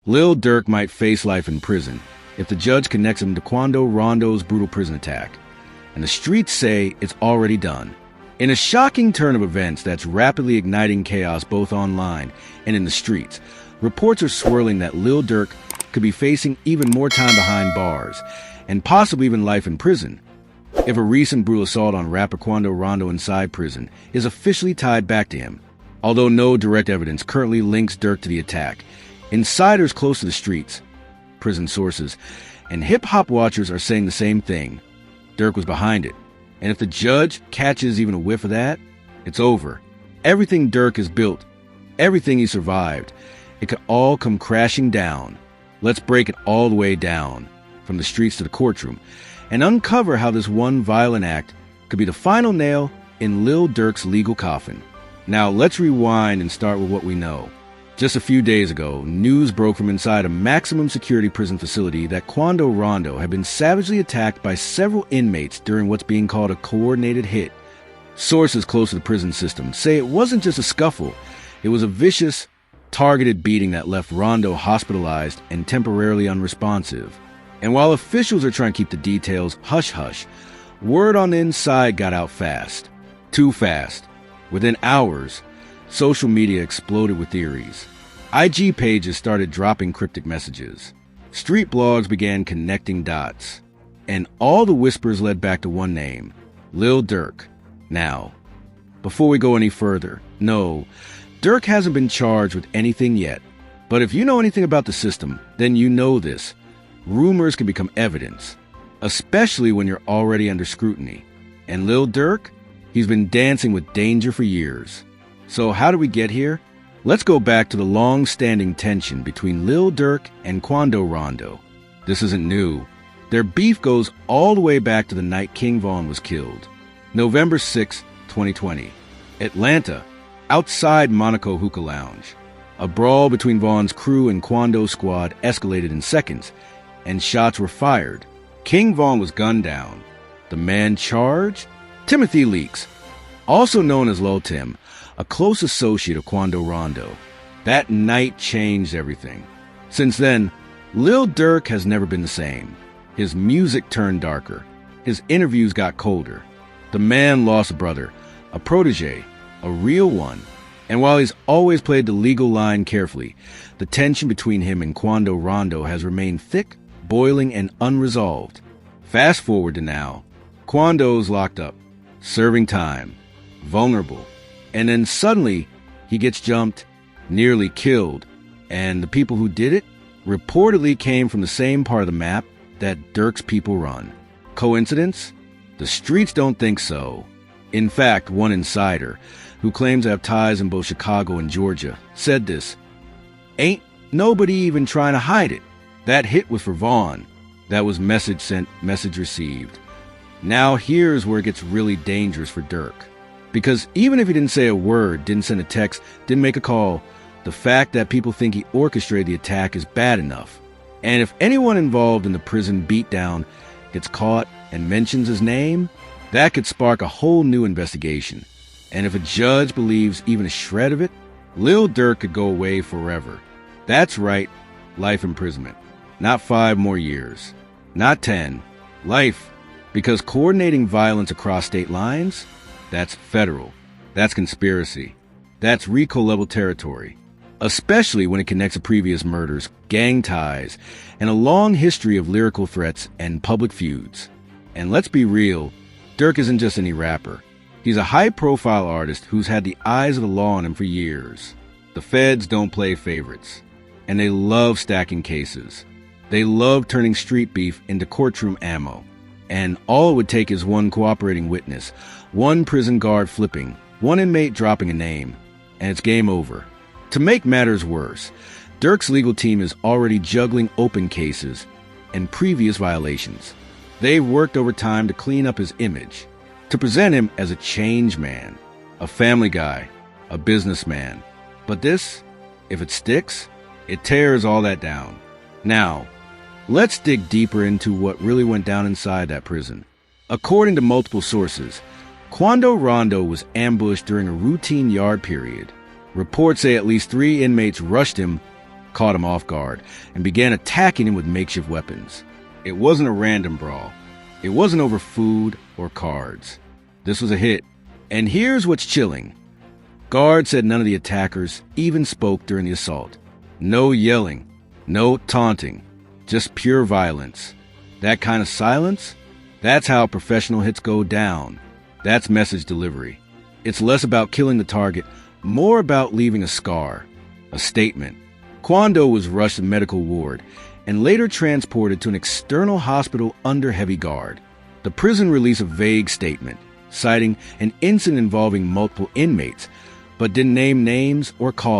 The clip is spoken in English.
Lil Durk might face life in prison if the judge connects him to Quando Rondo's brutal prison attack. And the streets say it's already done. In a shocking turn of events that's rapidly igniting chaos both online and in the streets, reports are swirling that Lil Durk could be facing even more time behind bars, and possibly even life in prison, if a recent brutal assault on rapper Quando Rondo inside prison is officially tied back to him. Although no direct evidence currently links Durk to the attack, insiders close to the streets, prison sources, and hip-hop watchers are saying the same thing. Durk was behind it. And if the judge catches even a whiff of that, it's over. Everything Durk has built, everything he survived, it could all come crashing down. Let's break it all the way down, from the streets to the courtroom, and uncover how this one violent act could be the final nail in Lil Durk's legal coffin. Now let's rewind and start with what we know. Just a few days ago, news broke from inside a maximum security prison facility that Quando Rondo had been savagely attacked by several inmates during what's being called a coordinated hit. Sources close to the prison system say it wasn't just a scuffle, it was a vicious, targeted beating that left Rondo hospitalized and temporarily unresponsive. And while officials are trying to keep the details hush-hush, word on the inside got out fast. Too fast. Within hours, social media exploded with theories. IG pages started dropping cryptic messages. Street blogs began connecting dots. And all the whispers led back to one name, Lil Durk. Now, before we go any further, no, Durk hasn't been charged with anything yet. But if you know anything about the system, then you know this. Rumors can become evidence, especially when you're already under scrutiny. And Lil Durk, he's been dancing with danger for years. So how did we get here? Let's go back to the long-standing tension between Lil Durk and Quando Rondo. This isn't new. Their beef goes all the way back to the night King Von was killed. November 6, 2020. Atlanta, outside Monaco Hookah Lounge. A brawl between Von's crew and Quando's squad escalated in seconds, and shots were fired. King Von was gunned down. The man charged? Timothy Leaks, also known as Lil Tim, a close associate of Quando Rondo. That night changed everything. Since then, Lil Durk has never been the same. His music turned darker. His interviews got colder. The man lost a brother, a protege, a real one. And while he's always played the legal line carefully, the tension between him and Quando Rondo has remained thick, boiling, and unresolved. Fast forward to now. Quando's locked up, serving time, vulnerable. And then suddenly, he gets jumped, nearly killed, and the people who did it reportedly came from the same part of the map that Durk's people run. Coincidence? The streets don't think so. In fact, one insider, who claims to have ties in both Chicago and Georgia, said this: "Ain't nobody even trying to hide it. That hit was for Vaughn. That was message sent, message received." Now here's where it gets really dangerous for Durk. Because even if he didn't say a word, didn't send a text, didn't make a call, the fact that people think he orchestrated the attack is bad enough. And if anyone involved in the prison beatdown gets caught and mentions his name, that could spark a whole new investigation. And if a judge believes even a shred of it, Lil Durk could go away forever. That's right, life imprisonment. Not 5 more years. Not 10. Life. Because coordinating violence across state lines, that's federal. That's conspiracy. That's RICO-level territory. Especially when it connects to previous murders, gang ties, and a long history of lyrical threats and public feuds. And let's be real, Durk isn't just any rapper. He's a high-profile artist who's had the eyes of the law on him for years. The feds don't play favorites. And they love stacking cases. They love turning street beef into courtroom ammo. And all it would take is one cooperating witness, one prison guard flipping, one inmate dropping a name, and it's game over. To make matters worse, Durk's legal team is already juggling open cases and previous violations. They've worked overtime to clean up his image, to present him as a change man, a family guy, a businessman. But this, if it sticks, it tears all that down. Now, let's dig deeper into what really went down inside that prison. According to multiple sources, Quando Rondo was ambushed during a routine yard period. Reports say at least 3 inmates rushed him, caught him off guard and began attacking him with makeshift weapons. It wasn't a random brawl. It wasn't over food or cards. This was a hit. And here's what's chilling. Guards said none of the attackers even spoke during the assault. No yelling, no taunting, just pure violence. That kind of silence? That's how professional hits go down. That's message delivery. It's less about killing the target, more about leaving a scar, a statement. Quando was rushed to medical ward and later transported to an external hospital under heavy guard. The prison released a vague statement, citing an incident involving multiple inmates, but didn't name names or cause